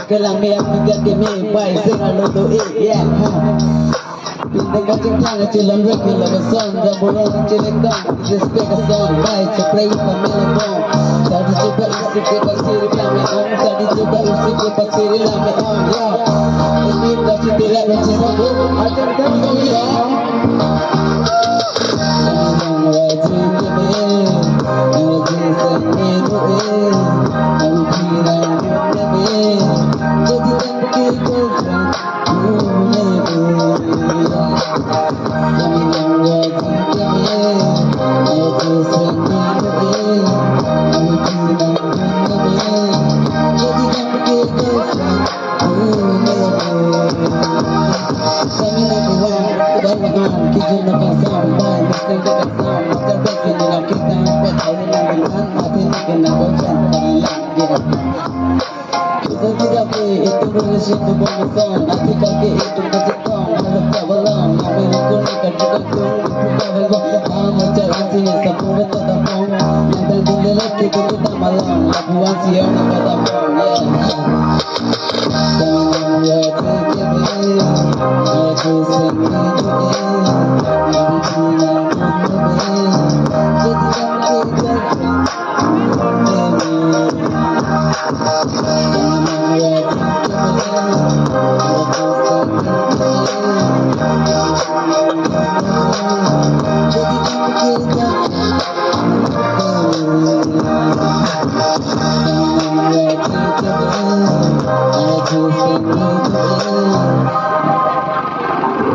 Kailang may ang gagawin by sing luto yeah Pindah kacang tangan cilam reki laga son Jaburan cilik dong Respect a song by Cepray pamela bong Tadi coba isi ke pasir kami om Tadi coba isi ke pasir lami om ya Ini kasih tidak benci sambut Akan kami ya Yang wajib kami Wajib seni doe Aku kira kami Jadi tak berkata Kita tidak boleh itu berisiku bosan Hati kaki itu bersikong Mereka belang Kami menggunakan juga kong Buka berbang Macam ansi Sepuluh kata kong Yang tentu lelaki pun kita malam Lapuan siang kata kong Jangan wajib kebeli Aku sendiri Aku tidak kebeli Jadi kami kerja Aku